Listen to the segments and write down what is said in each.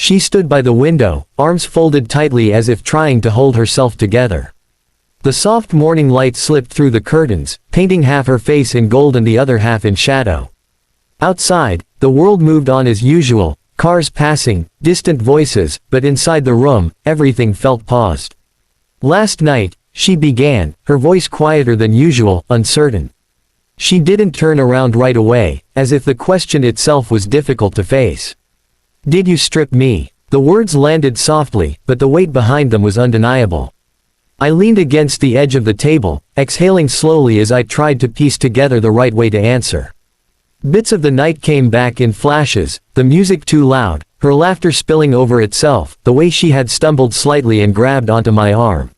She stood by the window, arms folded tightly as if trying to hold herself together. The soft morning light slipped through the curtains, painting half her face in gold and the other half in shadow. Outside, the world moved on as usual, cars passing, distant voices, but inside the room, everything felt paused. "Last night," she began, her voice quieter than usual, uncertain. She didn't turn around right away, as if the question itself was difficult to face. "Did you strip me?" The words landed softly, but the weight behind them was undeniable. I leaned against the edge of the table, exhaling slowly as I tried to piece together the right way to answer. Bits of the night came back in flashes, the music too loud, her laughter spilling over itself, the way she had stumbled slightly and grabbed onto my arm.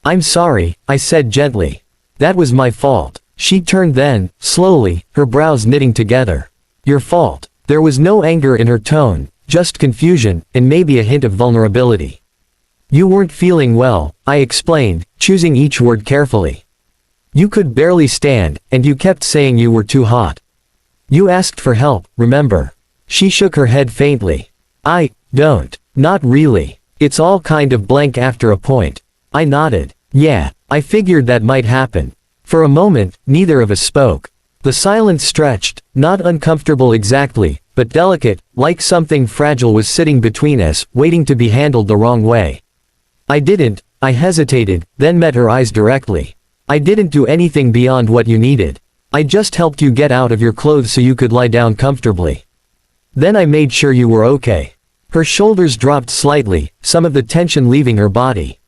"I'm sorry," I said gently. "That was my fault." She turned then, slowly, her brows knitting together. "Your fault." There was no anger in her tone, just confusion, and maybe a hint of vulnerability. "You weren't feeling well," I explained, choosing each word carefully. "You could barely stand, and you kept saying you were too hot. You asked for help, remember?" She shook her head faintly. "I don't. Not really. It's all kind of blank after a point." I nodded. "Yeah, I figured that might happen." For a moment, neither of us spoke. The silence stretched, not uncomfortable exactly, but delicate, like something fragile was sitting between us, waiting to be handled the wrong way. I hesitated, then met her eyes directly. "I didn't do anything beyond what you needed. I just helped you get out of your clothes so you could lie down comfortably. Then I made sure you were okay." Her shoulders dropped slightly, some of the tension leaving her body.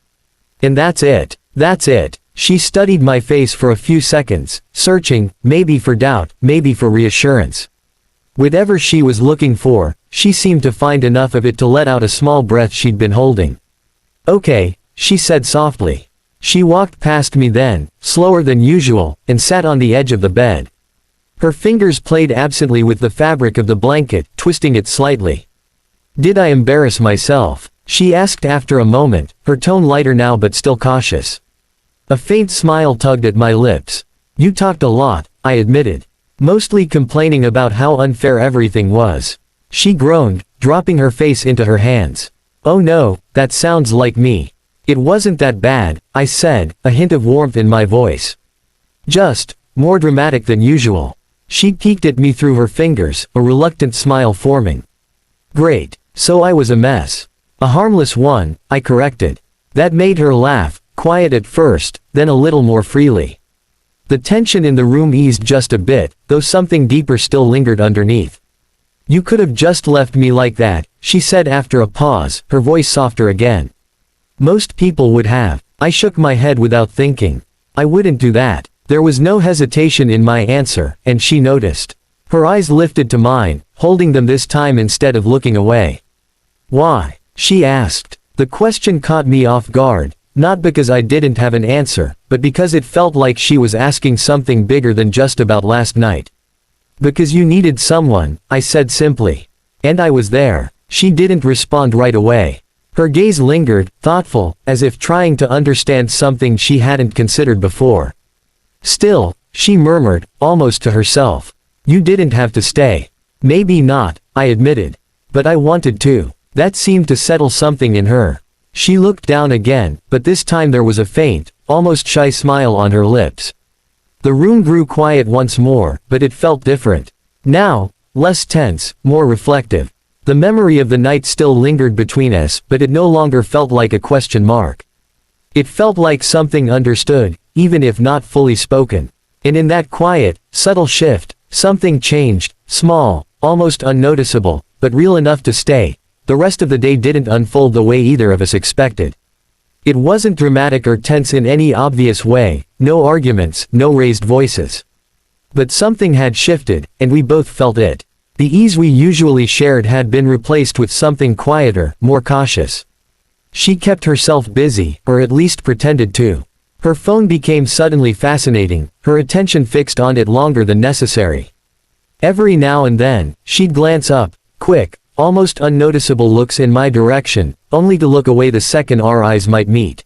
"And that's it. That's it." She studied my face for a few seconds, searching, maybe for doubt, maybe for reassurance. Whatever she was looking for, she seemed to find enough of it to let out a small breath she'd been holding. "Okay," she said softly. She walked past me then, slower than usual, and sat on the edge of the bed. Her fingers played absently with the fabric of the blanket, twisting it slightly. "Did I embarrass myself?" she asked after a moment, her tone lighter now but still cautious. A faint smile tugged at my lips. "You talked a lot," I admitted. "Mostly complaining about how unfair everything was." She groaned, dropping her face into her hands. "Oh no, that sounds like me." "It wasn't that bad," I said, a hint of warmth in my voice. "Just more dramatic than usual." She peeked at me through her fingers, a reluctant smile forming. "Great. So I was a mess." "A harmless one," I corrected. That made her laugh, quiet at first, then a little more freely. The tension in the room eased just a bit, though something deeper still lingered underneath. "You could have just left me like that," she said after a pause, her voice softer again. "Most people would have." I shook my head without thinking. "I wouldn't do that." There was no hesitation in my answer, and she noticed. Her eyes lifted to mine, holding them this time instead of looking away. "Why?" she asked. The question caught me off guard, not because I didn't have an answer, but because it felt like she was asking something bigger than just about last night. "Because you needed someone," I said simply. "And I was there." She didn't respond right away. Her gaze lingered, thoughtful, as if trying to understand something she hadn't considered before. "Still," she murmured, almost to herself. "You didn't have to stay." "Maybe not," I admitted. "But I wanted to." That seemed to settle something in her. She looked down again, but this time there was a faint, almost shy smile on her lips. The room grew quiet once more, but it felt different. Now, less tense, more reflective. The memory of the night still lingered between us, but it no longer felt like a question mark. It felt like something understood, even if not fully spoken. And in that quiet, subtle shift, something changed, small, almost unnoticeable, but real enough to stay. The rest of the day didn't unfold the way either of us expected. It wasn't dramatic or tense in any obvious way, no arguments, no raised voices. But something had shifted, and we both felt it. The ease we usually shared had been replaced with something quieter, more cautious. She kept herself busy, or at least pretended to. Her phone became suddenly fascinating, her attention fixed on it longer than necessary. Every now and then, she'd glance up, quick, almost unnoticeable looks in my direction, only to look away the second our eyes might meet.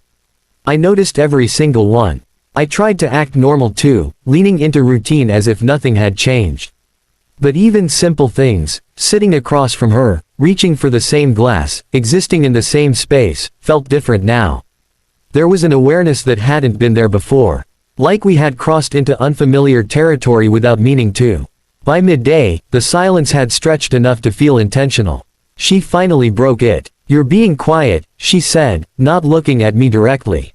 I noticed every single one. I tried to act normal too, leaning into routine as if nothing had changed. But even simple things, sitting across from her, reaching for the same glass, existing in the same space, felt different now. There was an awareness that hadn't been there before. Like we had crossed into unfamiliar territory without meaning to. By midday, the silence had stretched enough to feel intentional. She finally broke it. "You're being quiet," she said, not looking at me directly.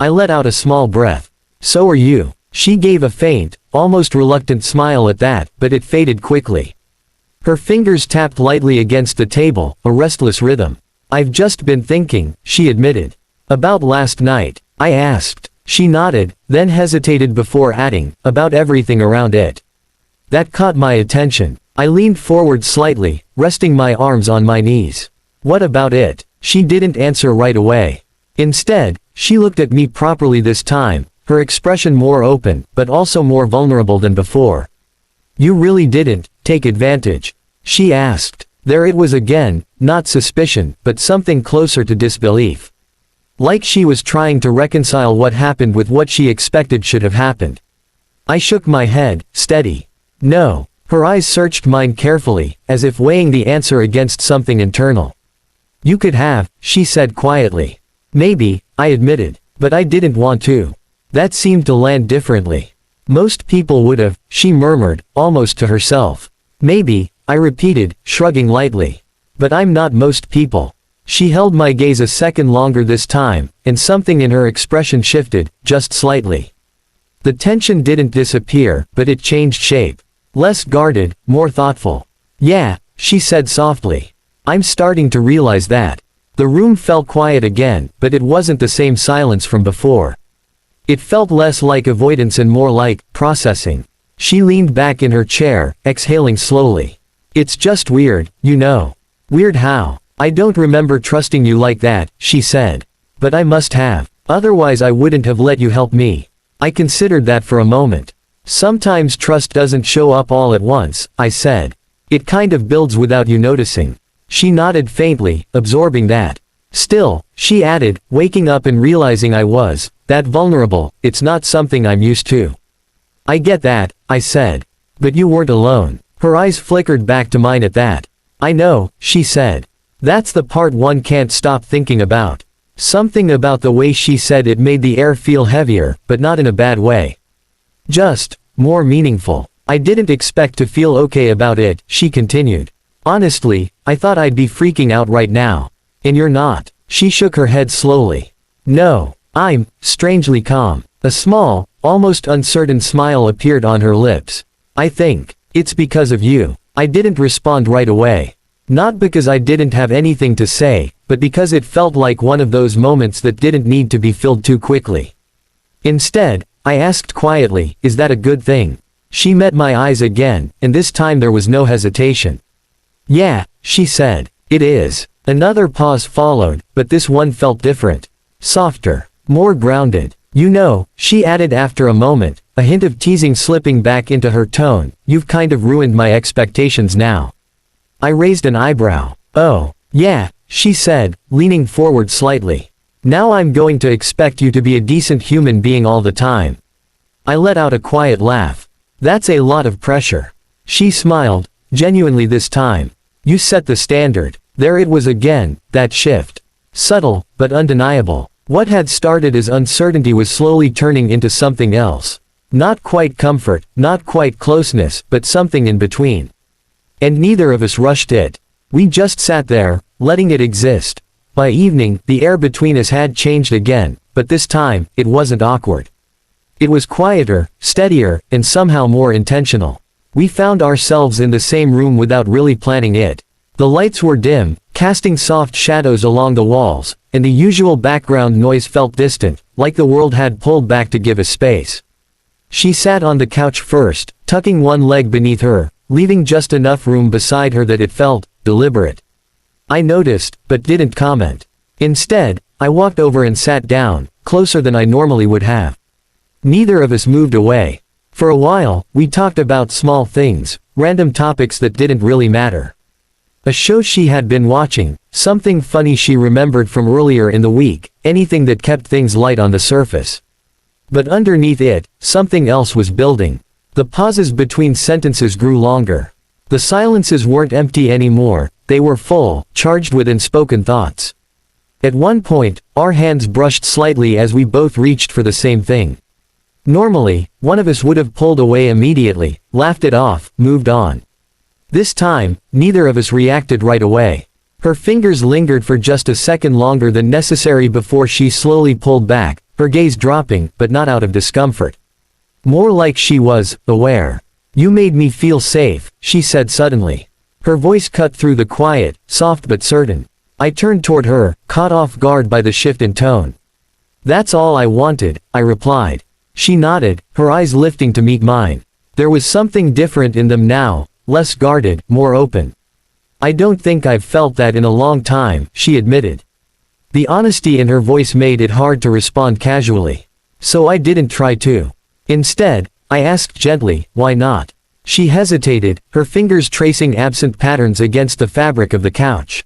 I let out a small breath. "So are you." She gave a faint, almost reluctant smile at that, but it faded quickly. Her fingers tapped lightly against the table, a restless rhythm. "I've just been thinking," she admitted. "About last night?" I asked. She nodded, then hesitated before adding, "About everything around it." That caught my attention. I leaned forward slightly, resting my arms on my knees. "What about it?" She didn't answer right away. Instead, she looked at me properly this time, her expression more open, but also more vulnerable than before. "You really didn't take advantage?" she asked. There it was again, not suspicion, but something closer to disbelief. Like she was trying to reconcile what happened with what she expected should have happened. I shook my head, steady. "No." Her eyes searched mine carefully, as if weighing the answer against something internal. "You could have," she said quietly. "Maybe," I admitted. "But I didn't want to." That seemed to land differently. "Most people would have," she murmured, almost to herself. "Maybe," I repeated, shrugging lightly. "But I'm not most people." She held my gaze a second longer this time, and something in her expression shifted, just slightly. The tension didn't disappear, but it changed shape. Less guarded, more thoughtful. "Yeah," she said softly. "I'm starting to realize that." The room felt quiet again, but it wasn't the same silence from before. It felt less like avoidance and more like processing. She leaned back in her chair, exhaling slowly. "It's just weird, you know." "Weird how?" "I don't remember trusting you like that," she said. "But I must have. Otherwise I wouldn't have let you help me." I considered that for a moment. "Sometimes trust doesn't show up all at once," I said. "It kind of builds without you noticing." She nodded faintly, absorbing that. "Still," she added, waking up and realizing I was that vulnerable, "it's not something I'm used to." "I get that," I said. "But you weren't alone." Her eyes flickered back to mine at that. "I know," she said. "That's the part one can't stop thinking about." Something about the way she said it made the air feel heavier, but not in a bad way. Just more meaningful. "I didn't expect to feel okay about it," she continued. "Honestly, I thought I'd be freaking out right now." "And you're not." She shook her head slowly. "No, I'm strangely calm." A small, almost uncertain smile appeared on her lips. "I think it's because of you." I didn't respond right away. Not because I didn't have anything to say, but because it felt like one of those moments that didn't need to be filled too quickly. Instead, I asked quietly, "Is that a good thing?" She met my eyes again, and this time there was no hesitation. "Yeah," she said. "It is." Another pause followed, but this one felt different. Softer. More grounded. "You know," she added after a moment, a hint of teasing slipping back into her tone, "you've kind of ruined my expectations now." I raised an eyebrow. "Oh, yeah," she said, leaning forward slightly. "Now I'm going to expect you to be a decent human being all the time." I let out a quiet laugh. "That's a lot of pressure." She smiled, genuinely this time. "You set the standard." There it was again, that shift. Subtle, but undeniable. What had started as uncertainty was slowly turning into something else. Not quite comfort, not quite closeness, but something in between. And neither of us rushed it. We just sat there, letting it exist. By evening, the air between us had changed again, but this time, it wasn't awkward. It was quieter, steadier, and somehow more intentional. We found ourselves in the same room without really planning it. The lights were dim, casting soft shadows along the walls, and the usual background noise felt distant, like the world had pulled back to give us space. She sat on the couch first, tucking one leg beneath her, leaving just enough room beside her that it felt deliberate. I noticed, but didn't comment. Instead, I walked over and sat down, closer than I normally would have. Neither of us moved away. For a while, we talked about small things, random topics that didn't really matter. A show she had been watching, something funny she remembered from earlier in the week, anything that kept things light on the surface. But underneath it, something else was building. The pauses between sentences grew longer. The silences weren't empty anymore, they were full, charged with unspoken thoughts. At one point, our hands brushed slightly as we both reached for the same thing. Normally, one of us would have pulled away immediately, laughed it off, moved on. This time, neither of us reacted right away. Her fingers lingered for just a second longer than necessary before she slowly pulled back, her gaze dropping, but not out of discomfort. More like she was aware. "You made me feel safe," she said suddenly. Her voice cut through the quiet, soft but certain. I turned toward her, caught off guard by the shift in tone. "That's all I wanted," I replied. She nodded, her eyes lifting to meet mine. There was something different in them now, less guarded, more open. "I don't think I've felt that in a long time," she admitted. The honesty in her voice made it hard to respond casually. So I didn't try to. Instead, I asked gently, "Why not?" She hesitated, her fingers tracing absent patterns against the fabric of the couch.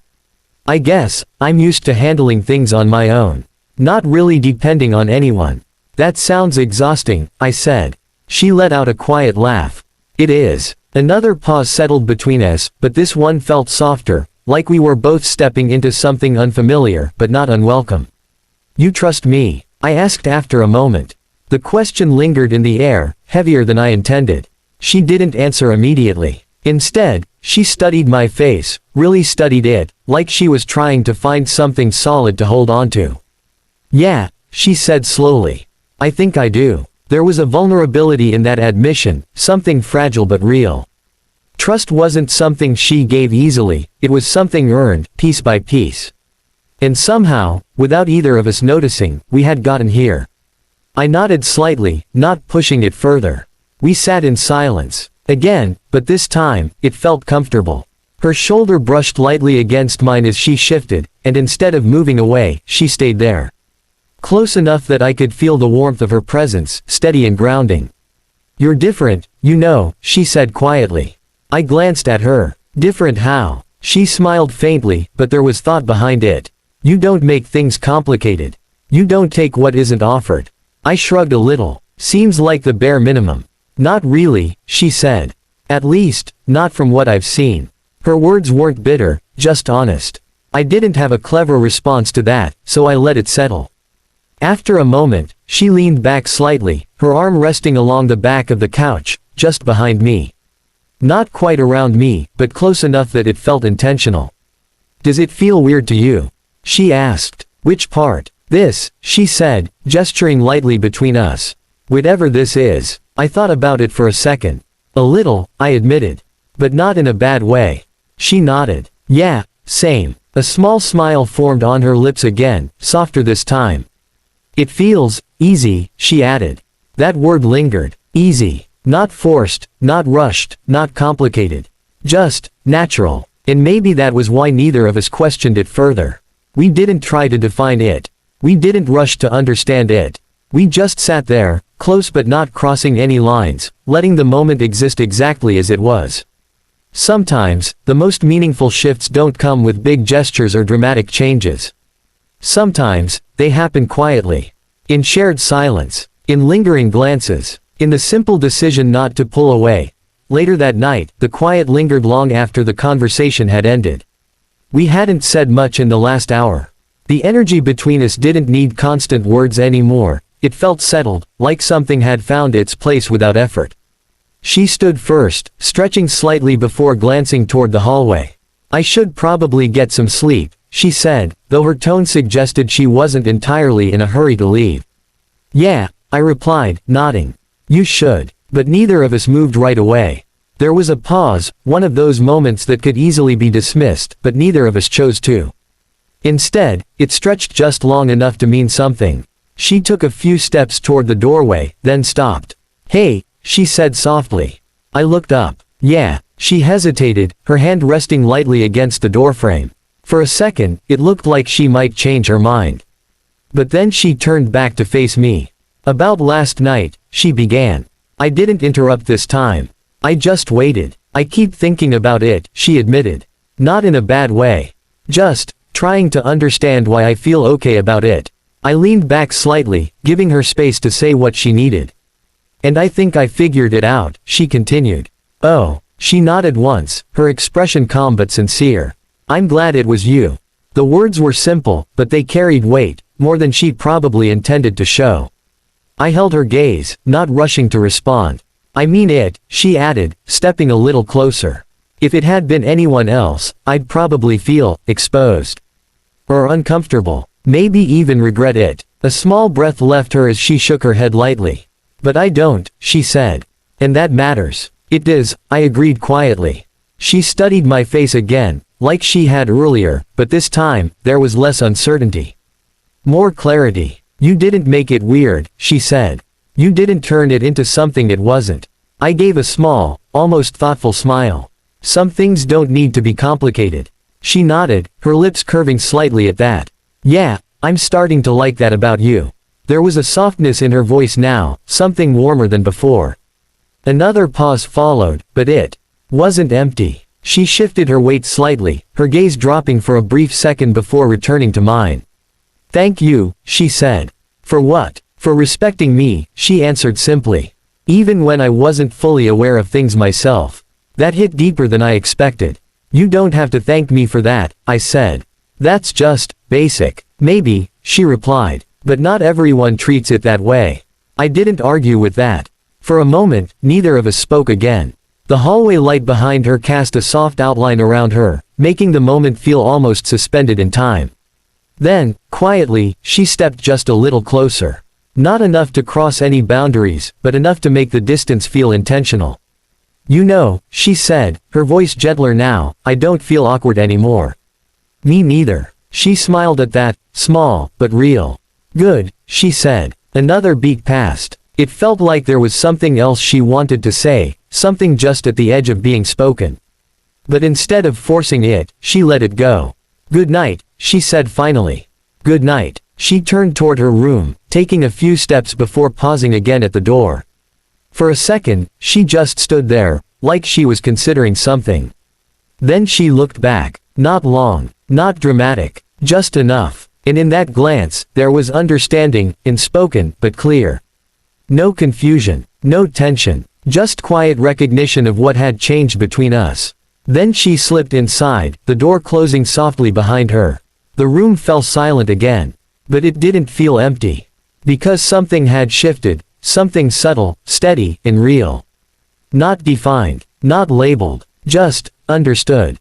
"I guess, I'm used to handling things on my own. Not really depending on anyone." "That sounds exhausting," I said. She let out a quiet laugh. "It is." Another pause settled between us, but this one felt softer, like we were both stepping into something unfamiliar, but not unwelcome. "You trust me?" I asked after a moment. The question lingered in the air, heavier than I intended. She didn't answer immediately. Instead, she studied my face, really studied it, like she was trying to find something solid to hold onto. "Yeah," she said slowly. "I think I do." There was a vulnerability in that admission, something fragile but real. Trust wasn't something she gave easily, it was something earned, piece by piece. And somehow, without either of us noticing, we had gotten here. I nodded slightly, not pushing it further. We sat in silence. Again, but this time, it felt comfortable. Her shoulder brushed lightly against mine as she shifted, and instead of moving away, she stayed there. Close enough that I could feel the warmth of her presence, steady and grounding. "You're different, you know," she said quietly. I glanced at her. "Different how?" She smiled faintly, but there was thought behind it. "You don't make things complicated. You don't take what isn't offered." I shrugged a little. "Seems like the bare minimum." "Not really," she said. "At least, not from what I've seen." Her words weren't bitter, just honest. I didn't have a clever response to that, so I let it settle. After a moment, she leaned back slightly, her arm resting along the back of the couch, just behind me. Not quite around me, but close enough that it felt intentional. "Does it feel weird to you?" she asked. "Which part?" "This," she said, gesturing lightly between us. "Whatever this is." I thought about it for a second. "A little," I admitted. "But not in a bad way." She nodded. "Yeah, same." A small smile formed on her lips again, softer this time. "It feels easy," she added. That word lingered. Easy. Not forced, not rushed, not complicated. Just natural. And maybe that was why neither of us questioned it further. We didn't try to define it. We didn't rush to understand it. We just sat there, close but not crossing any lines, letting the moment exist exactly as it was. Sometimes, the most meaningful shifts don't come with big gestures or dramatic changes. Sometimes, they happen quietly. In shared silence. In lingering glances. In the simple decision not to pull away. Later that night, the quiet lingered long after the conversation had ended. We hadn't said much in the last hour. The energy between us didn't need constant words anymore. It felt settled, like something had found its place without effort. She stood first, stretching slightly before glancing toward the hallway. "I should probably get some sleep," she said, though her tone suggested she wasn't entirely in a hurry to leave. "Yeah," I replied, nodding. "You should." But neither of us moved right away. There was a pause, one of those moments that could easily be dismissed, but neither of us chose to. Instead, it stretched just long enough to mean something. She took a few steps toward the doorway, then stopped. "Hey," she said softly. I looked up. "Yeah." She hesitated, her hand resting lightly against the doorframe. For a second, it looked like she might change her mind. But then she turned back to face me. "About last night," she began. I didn't interrupt this time. I just waited. "I keep thinking about it," she admitted. Not in a bad way. Just, trying to understand why I feel okay about it. I leaned back slightly, giving her space to say what she needed. "And I think I figured it out," she continued. "Oh," She nodded once, her expression calm but sincere. I'm glad it was you. The words were simple, but they carried weight, more than she'd probably intended to show. I held her gaze, not rushing to respond. I mean it, she added, stepping a little closer. If it had been anyone else, I'd probably feel exposed. Or uncomfortable. Maybe even regret it. A small breath left her as she shook her head lightly. But I don't, she said. And that matters. It does, I agreed quietly. She studied my face again, like she had earlier, but this time, there was less uncertainty. More clarity. You didn't make it weird, she said. You didn't turn it into something it wasn't. I gave a small, almost thoughtful smile. Some things don't need to be complicated. She nodded, her lips curving slightly at that. Yeah, I'm starting to like that about you. There was a softness in her voice now, something warmer than before. Another pause followed, but it wasn't empty. She shifted her weight slightly, her gaze dropping for a brief second before returning to mine. Thank you, she said. For what? For respecting me, she answered simply. Even when I wasn't fully aware of things myself. That hit deeper than I expected. You don't have to thank me for that, I said. That's just basic. Maybe, she replied. But not everyone treats it that way. I didn't argue with that. For a moment, neither of us spoke again. The hallway light behind her cast a soft outline around her, making the moment feel almost suspended in time. Then, quietly, she stepped just a little closer. Not enough to cross any boundaries, but enough to make the distance feel intentional. You know, she said, her voice gentler now, I don't feel awkward anymore. Me neither. She smiled at that, small, but real. Good, she said. Another beat passed. It felt like there was something else she wanted to say, something just at the edge of being spoken. But instead of forcing it, she let it go. Good night, she said finally. Good night. She turned toward her room, taking a few steps before pausing again at the door. For a second, she just stood there, like she was considering something. Then she looked back. Not long, not dramatic, just enough. And in that glance, there was understanding, unspoken, but clear. No confusion, no tension, just quiet recognition of what had changed between us. Then she slipped inside, the door closing softly behind her. The room fell silent again. But it didn't feel empty. Because something had shifted, something subtle, steady, and real. Not defined, not labeled, just understood.